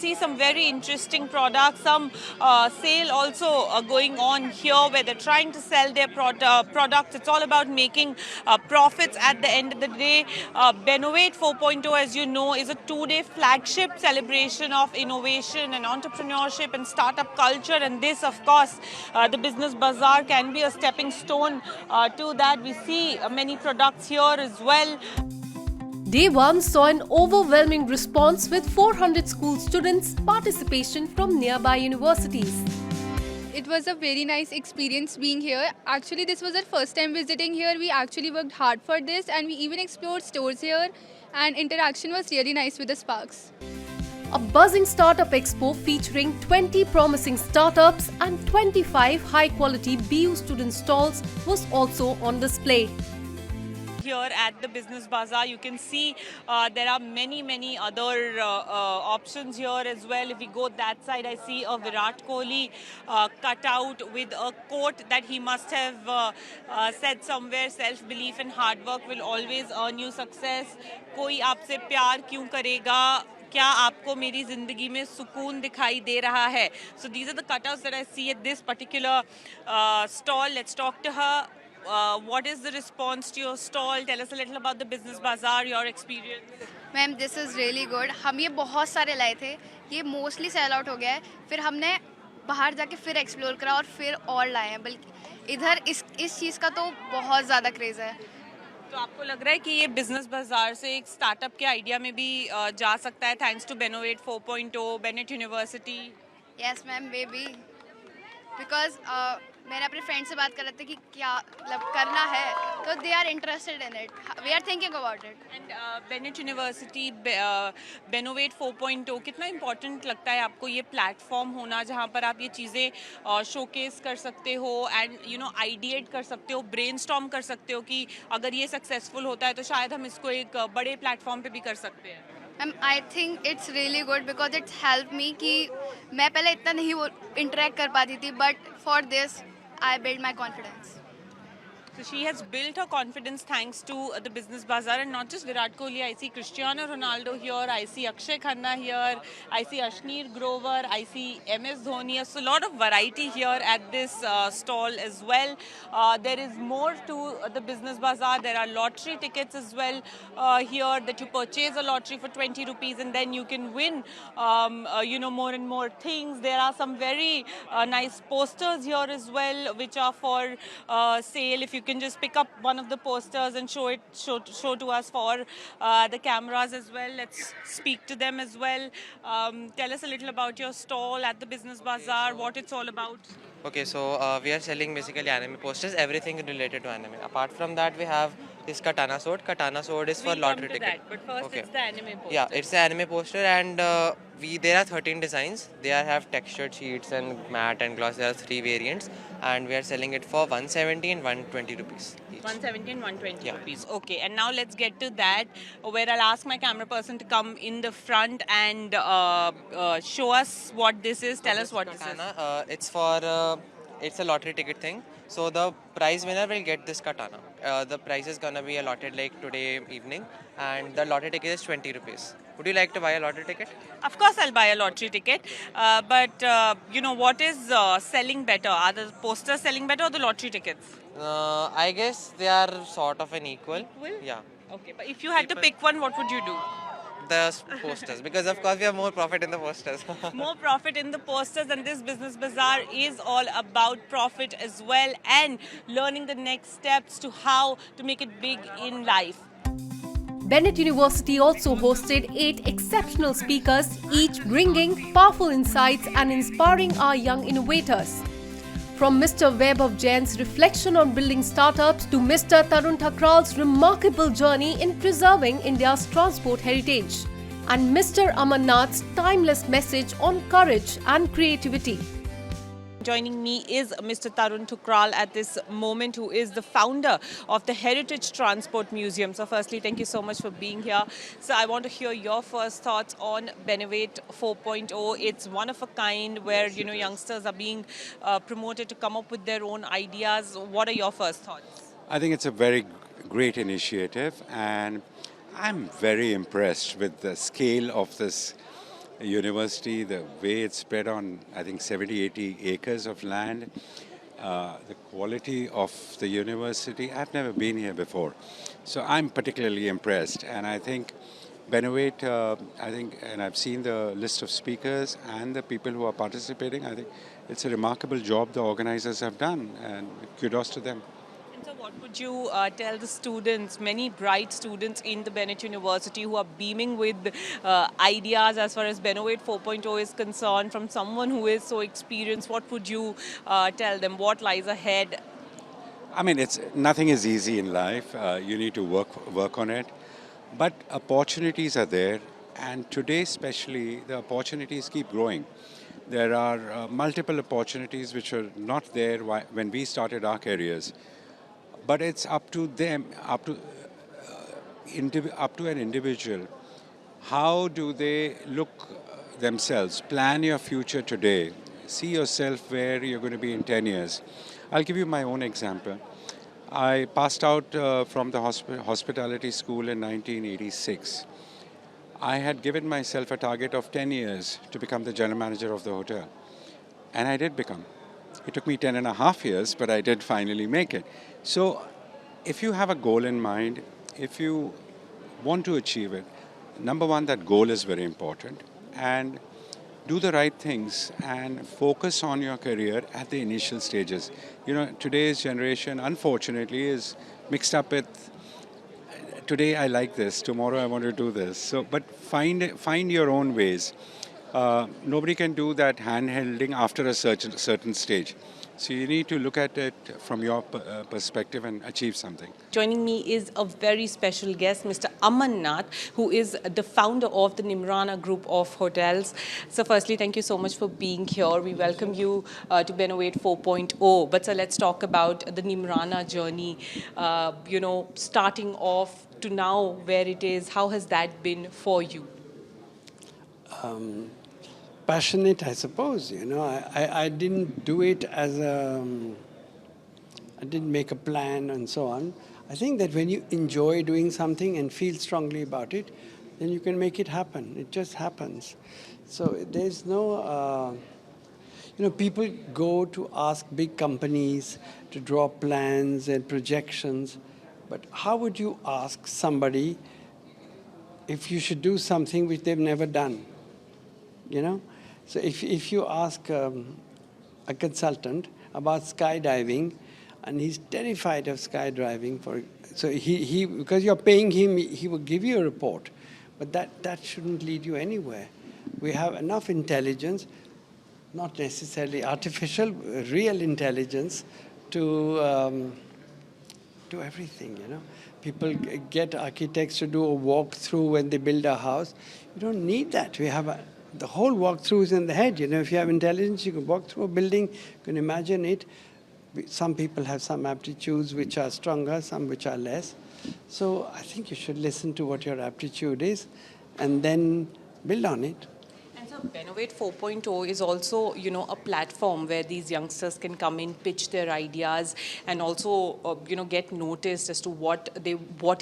see some very interesting products, some sale also going on here where they're trying to sell their products. It's all about making profits at the end of the day. Benovate 4.0, as you know, is a two-day flagship celebration of innovation and entrepreneurship and startup culture. And this, of course, the Business Bazaar can be a stepping stone to that. We see many products here as well. Day 1 saw an overwhelming response with 400 school students' participation from nearby universities. It was a very nice experience being here. Actually, this was our first time visiting here. We actually worked hard for this and we even explored stores here, and interaction was really nice with the Sparks. A buzzing startup expo featuring 20 promising startups and 25 high-quality BU student stalls was also on display. Here at the Business Bazaar, you can see there are many other options here as well. If we go that side, I see a Virat Kohli cutout with a quote that he must have said somewhere: self-belief and hard work will always earn you success. कोई आपसे प्यार क्यों करेगा? क्या आपको मेरी जिंदगी में सुकून दिखाई दे रहा है? So these are the cutouts that I see at this particular stall. Let's talk to her. What is the response to your stall? Tell us a little about the Business Bazaar, your experience. Ma'am this is really good. हम ये बहुत सारे लाए थे, ये mostly sell out हो गया है. फिर हमने बाहर जाके फिर एक्सप्लोर करा और फिर और लाए हैं. बल्कि इधर इस चीज़ का तो बहुत ज़्यादा क्रेज़ है. तो आपको लग रहा है कि ये बिजनेस बाजार से एक स्टार्टअप के आइडिया में भी जा सकता है, thanks to Benovate 4.0, Bennett University? Yes ma'am, maybe. Because मैंने अपने फ्रेंड से बात कर रहे थे कि क्या मतलब करना है, तो they are interested in it. We are thinking about it. And Bennett University, Benovate 4.0, कितना इम्पोर्टेंट लगता है आपको ये प्लेटफॉर्म होना जहाँ पर आप ये चीज़ें शोकेस कर सकते हो एंड यू नो आइडिएट कर सकते हो, ब्रेनस्टॉर्म कर सकते हो कि अगर ये सक्सेसफुल होता है तो शायद हम इसको एक बड़े प्लेटफॉर्म पे भी कर सकते हैं? Ma'am I think it's really good because it's help me कि मैं पहले इतना नहीं वो इंटरेक्ट कर पाती थी, but for this I build my confidence. So she has built her confidence thanks to the Business Bazaar, and not just Virat Kohli. I see Cristiano Ronaldo here, I see Akshay Khanna here, I see Ashneer Grover, I see MS Dhoni. So a lot of variety here at this stall as well. There is more to the Business Bazaar. There are lottery tickets as well here that you purchase a lottery for 20 rupees and then you can win you know, more and more things. There are some very nice posters here as well which are for sale. If you can just pick up one of the posters and show to us for the cameras as well. Let's speak to them as well. Tell us a little about your stall at the Business Bazaar, what it's all about. Okay, so we are selling basically anime posters, everything related to anime. Apart from that, we have this Katana Sword. Katana Sword is for We'll lottery come to ticket. that, but first Okay. it's the anime poster. Yeah, it's the anime poster, and there are 13 designs. They have textured sheets and matte and gloss. There are 3 variants, and we are selling it for 170 and 120 rupees each. 170 and 120 Yeah. rupees. Okay, and now let's get to that, where I'll ask my camera person to come in the front and show us what this is. Tell us what Katana, this is. it's for it's a lottery ticket thing. So the prize winner will get this katana. The prize is gonna be allotted like today evening, and the lottery ticket is 20 rupees. Would you like to buy a lottery ticket? Of course, I'll buy a lottery ticket. But you know, what is selling better? Are the posters selling better or the lottery tickets? I guess they are sort of an equal. Equal? Yeah. Okay, but if you had to pick one, what would you do? The posters, because of course we have more profit in the posters. More profit in the posters, and this Business Bazaar is all about profit as well and learning the next steps to how to make it big in life. Bennett University also hosted 8 exceptional speakers, each bringing powerful insights and inspiring our young innovators. From Mr. Vaibhav Jain's reflection on building startups to Mr. Tarun Thakral's remarkable journey in preserving India's transport heritage, and Mr. Amarnath's timeless message on courage and creativity. Joining me is Mr. Tarun Thakral at this moment, who is the founder of the Heritage Transport Museum. So firstly, thank you so much for being here. So I want to hear your first thoughts on Benovate 4.0. It's one of a kind where, you know, youngsters are being promoted to come up with their own ideas. What are your first thoughts? I think it's a very great initiative, and I'm very impressed with the scale of this university, the way it's spread on, I think, 70, 80 acres of land, the quality of the university. I've never been here before. So I'm particularly impressed. And I think Benowait, and I've seen the list of speakers and the people who are participating, I think it's a remarkable job the organizers have done, and kudos to them. And so what would you tell the students, many bright students in the Bennett University who are beaming with ideas as far as Benowait 4.0 is concerned, from someone who is so experienced, what would you tell them? What lies ahead? I mean, nothing is easy in life. You need to work on it. But opportunities are there, and today especially, the opportunities keep growing. There are multiple opportunities which were not there when we started our careers. But it's up to them, up to an individual. How do they look themselves? Plan your future today. See yourself where you're going to be in 10 years. I'll give you my own example. I passed out from the hospitality school in 1986. I had given myself a target of 10 years to become the general manager of the hotel. And I did become. It took me 10 and a half years, but I did finally make it. So if you have a goal in mind, if you want to achieve it, number one, that goal is very important. And do the right things and focus on your career at the initial stages. You know, today's generation, unfortunately, is mixed up with, today I like this, tomorrow I want to do this. So, but find your own ways. Nobody can do that hand-holding after a certain stage. So you need to look at it from your perspective and achieve something. Joining me is a very special guest, Mr. Aman Nath, who is the founder of the Nimrana Group of Hotels. So firstly, thank you so much for being here. We welcome you to Benowait 4.0. But so let's talk about the Nimrana journey, starting off to now where it is. How has that been for you? Passionate, I suppose. You know, I didn't do it as I didn't make a plan and so on. I think that when you enjoy doing something and feel strongly about it, then you can make it happen. It just happens. So there's no, people go to ask big companies to draw plans and projections, but how would you ask somebody if you should do something which they've never done? You know? So if you ask a consultant about skydiving, and he's terrified of skydiving, so he because you're paying him, he will give you a report, but that shouldn't lead you anywhere. We have enough intelligence, not necessarily artificial, real intelligence, to do everything. You know, people get architects to do a walkthrough when they build a house. You don't need that. We have the whole walkthrough is in the head. You know, if you have intelligence, you can walk through a building, you can imagine it. Some people have some aptitudes which are stronger, some which are less. So I think you should listen to what your aptitude is and then build on it. And so Benowait 4.0 is also, a platform where these youngsters can come in, pitch their ideas, and also, get noticed as to what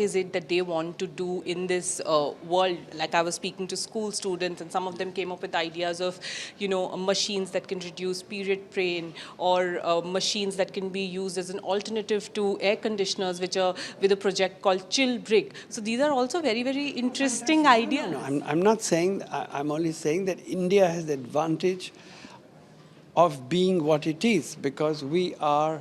is it that they want to do in this world. Like I was speaking to school students, and some of them came up with ideas of, machines that can reduce period pain, or machines that can be used as an alternative to air conditioners, which are with a project called Chill Brick. So these are also very, very interesting ideas. No, I'm not saying, I'm only saying that India has the advantage of being what it is, because we are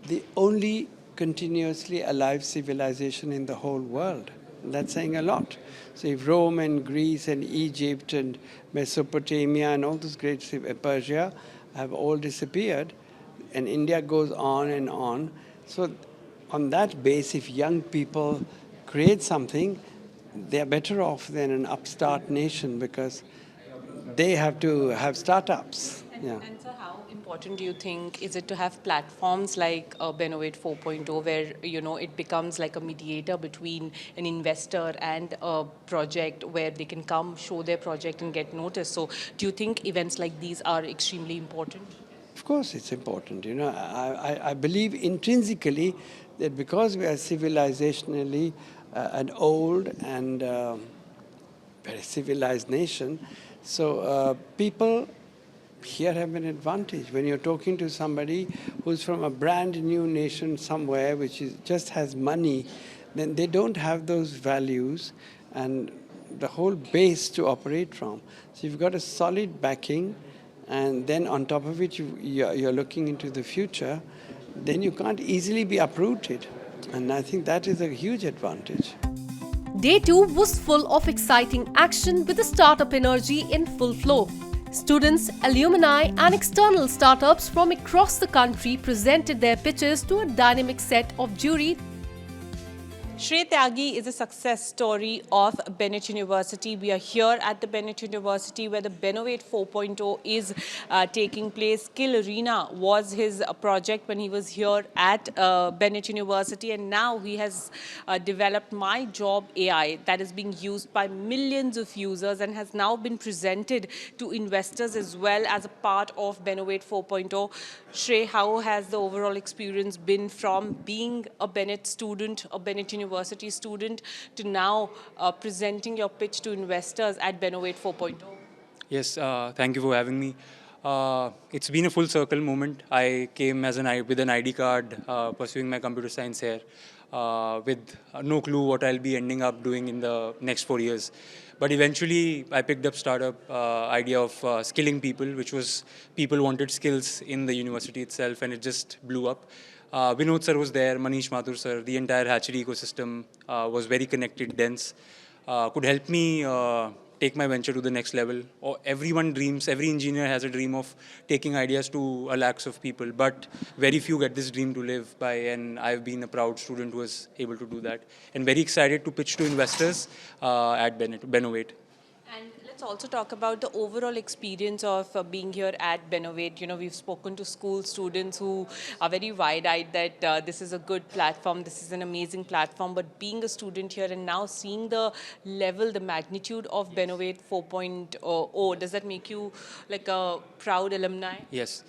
the only continuously alive civilization in the whole world. That's saying a lot. So if Rome and Greece and Egypt and Mesopotamia and all those great Persia have all disappeared, and India goes on and on. So on that base, if young people create something, they're better off than an upstart nation, because they have to have startups. And so how important do you think is it to have platforms like Benowait 4.0 where, it becomes like a mediator between an investor and a project where they can come, show their project and get noticed? So do you think events like these are extremely important? Of course it's important. I believe intrinsically that because we are civilizationally and old and very civilized nation. So people here have an advantage. When you're talking to somebody who's from a brand new nation somewhere, which just has money, then they don't have those values and the whole base to operate from. So you've got a solid backing, and then on top of it, you're looking into the future, then you can't easily be uprooted. And I think that is a huge advantage. Day 2 was full of exciting action with the startup energy in full flow. Students, alumni and external startups from across the country presented their pitches to a dynamic set of jury. Shrey Tyagi is a success story of Bennett University. We are here at the Bennett University where the Bennovate 4.0 is taking place. Skill Arena was his project when he was here at Bennett University, and now he has developed My Job AI that is being used by millions of users and has now been presented to investors as well as a part of Bennovate 4.0. Shrey, how has the overall experience been from being a Bennett student, a Bennett University student, to now presenting your pitch to investors at Bennovate 4.0? Yes, thank you for having me. It's been a full circle moment. I came as with an ID card, pursuing my computer science here, with no clue what I'll be ending up doing in the next 4 years. But eventually, I picked up startup idea of skilling people, which was people wanted skills in the university itself, and it just blew up. Vinod sir was there, Manish Mathur sir, the entire hatchery ecosystem was very connected, dense, could help me take my venture to the next level. Everyone dreams, every engineer has a dream of taking ideas to a lakhs of people, but very few get this dream to live by, and I've been a proud student who was able to do that. And very excited to pitch to investors at Bennovate. And let's also talk about the overall experience of being here at Bennovate. You know, we've spoken to school students who are very wide-eyed that this is a good platform, this is an amazing platform, but being a student here and now seeing the level, the magnitude of Bennovate 4.0, does that make you like a proud alumni? Yes.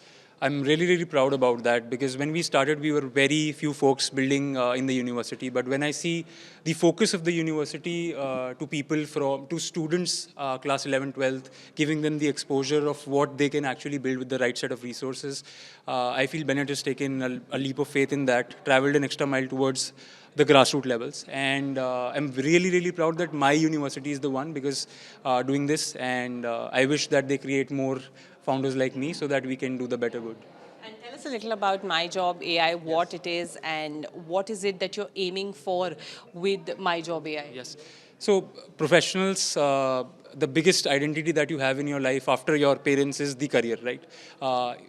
I'm really, really proud about that, because when we started, we were very few folks building in the university. But when I see the focus of the university to people to students, class 11, 12th, giving them the exposure of what they can actually build with the right set of resources, I feel Bennett has taken a leap of faith in that, traveled an extra mile towards the grassroots levels. And I'm really, really proud that my university is the one because doing this, and I wish that they create more founders like me so that we can do the better good. And tell us a little about My Job AI, what it is and what is it that you're aiming for with My Job AI? Yes. So professionals, the biggest identity that you have in your life after your parents is the career, right?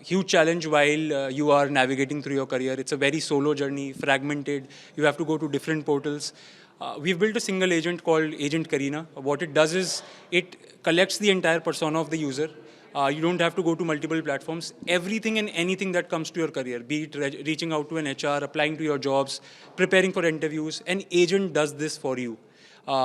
Huge challenge while you are navigating through your career. It's a very solo journey, fragmented. You have to go to different portals. We've built a single agent called Agent Karina. What it does is it collects the entire persona of the user. You don't have to go to multiple platforms. Everything and anything that comes to your career, be it reaching out to an HR, applying to your jobs, preparing for interviews, an agent does this for you.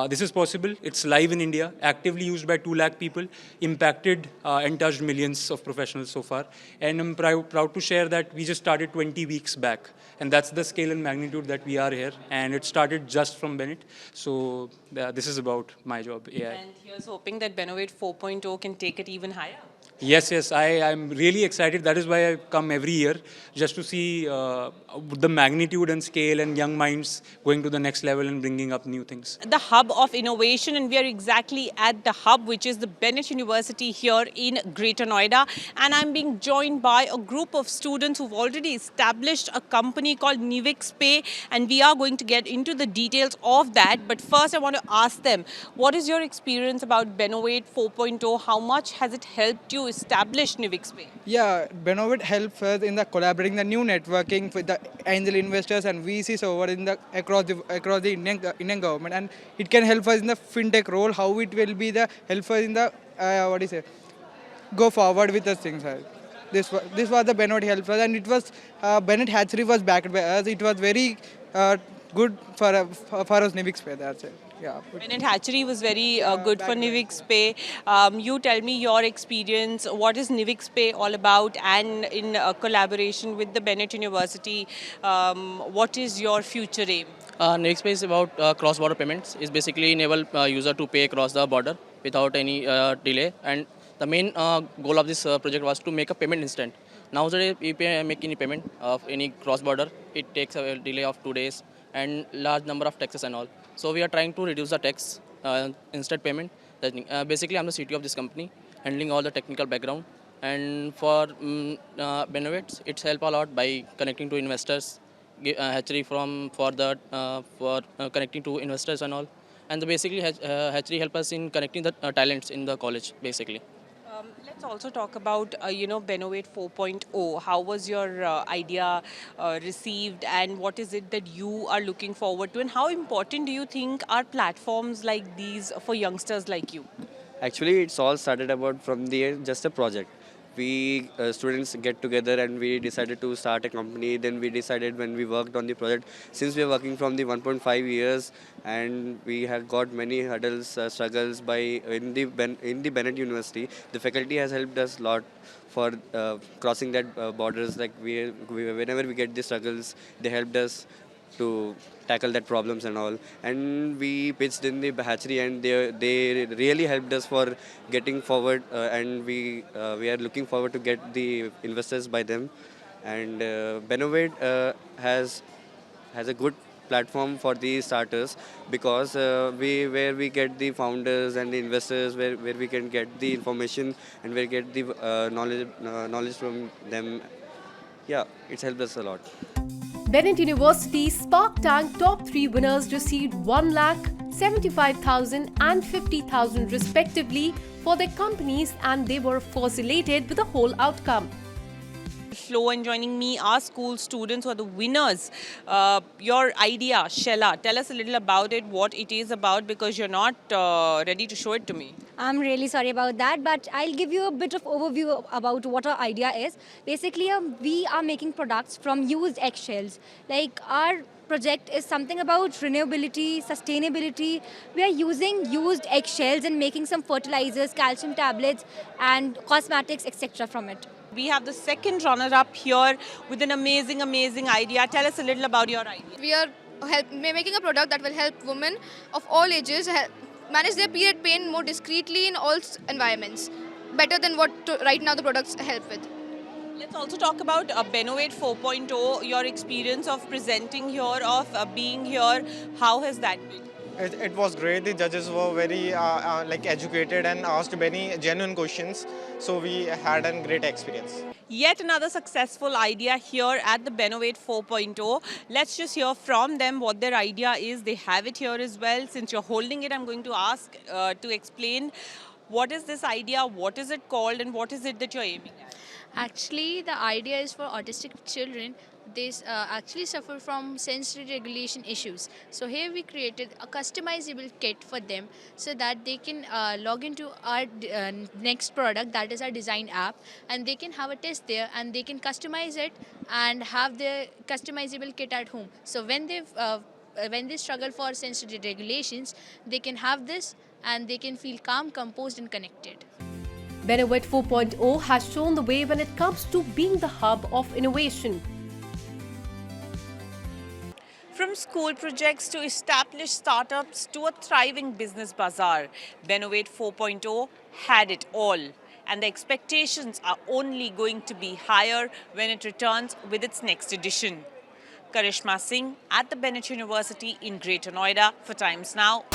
This is possible. It's live in India, actively used by 2 lakh people, impacted and touched millions of professionals so far. And I'm proud to share that we just started 20 weeks back. And that's the scale and magnitude that we are here. And it started just from Bennett. So this is about My Job AI. And here's hoping that Bennovate 4.0 can take it even higher. Yes, I'm really excited. That is why I come every year, just to see the magnitude and scale and young minds going to the next level and bringing up new things. The hub of innovation, and we are exactly at the hub, which is the Bennett University here in Greater Noida. And I'm being joined by a group of students who've already established a company called Nivix Pay, and we are going to get into the details of that. But first, I want to ask them, what is your experience about Bennovate 4.0? How much has it helped you establish Nivix Pay? Yeah, Bennovate helps us in the collaborating the new networking with the angel investors and VCs over in the across the Indian government, and it can help us in the fintech role. How it will be the help us in the go forward with the things. This was the Bennovate help us, and it was Bennett Hatchery was backed by us. It was very good for us Nivix Pay. That's it. Yeah. Bennett Hatchery was very good for Nivix Pay. You tell me your experience. What is Nivix Pay all about? And in collaboration with the Bennett University, what is your future aim? NavixPay is about cross-border payments. It's basically enable user to pay across the border without any delay. And the main goal of this project was to make a payment instant. Nowadays, if you make any payment of any cross-border, it takes a delay of 2 days and large number of taxes and all. So we are trying to reduce the tax instant payment. Basically, I'm the CTO of this company, handling all the technical background. And for benefits, it's help a lot by connecting to investors, hatchery for connecting to investors and all. And basically hatchery help us in connecting the talents in the college basically. Let's also talk about, Benovate 4.0. How was your idea received, and what is it that you are looking forward to, and how important do you think are platforms like these for youngsters like you? Actually, it's all started about from the just a project. We students get together and we decided to start a company. Then we decided when we worked on the project, since we are working from the 1.5 years and we have got many hurdles, struggles by in the Bennett University. The faculty has helped us a lot for crossing that borders. Like whenever we get the struggles, they helped us to tackle that problems and all. And we pitched in the hatchery and they really helped us for getting forward and we are looking forward to get the investors by them. And Benovate has a good platform for the starters because where we get the founders and the investors, where we can get the information and where get the knowledge from them. Yeah, it's helped us a lot. Bennett University Spark Tank top 3 winners received 1 lakh, 75,000 and 50,000 respectively for their companies, and they were of course elated with the whole outcome. Flo, and joining me are school students who are the winners. Your idea, Shella, tell us a little about it, what it is about, because you're not ready to show it to me. I'm really sorry about that, but I'll give you a bit of overview about what our idea is. Basically, we are making products from used eggshells. Like our project is something about renewability, sustainability. We are using used eggshells and making some fertilizers, calcium tablets and cosmetics, etc. from it. We have the second runner-up here with an amazing, amazing idea. Tell us a little about your idea. We are making a product that will help women of all ages manage their period pain more discreetly in all environments, better than what right now the products help with. Let's also talk about Benovate 4.0, your experience of presenting here, of being here. How has that been? It was great. The judges were very educated and asked many genuine questions. So we had a great experience. Yet another successful idea here at the Benovate 4.0. Let's just hear from them what their idea is. They have it here as well. Since you're holding it, I'm going to ask to explain what is this idea, what is it called, and what is it that you're aiming at? Actually, the idea is for autistic children. They actually suffer from sensory regulation issues. So here we created a customizable kit for them so that they can log into our next product, that is our design app, and they can have a test there and they can customize it and have the customizable kit at home. So when they struggle for sensory regulations, they can have this and they can feel calm, composed and connected. Benovate 4.0 has shown the way when it comes to being the hub of innovation. From school projects to established startups to a thriving business bazaar, Benovate 4.0 had it all. And the expectations are only going to be higher when it returns with its next edition. Karishma Singh at the Bennett University in Greater Noida for Times Now.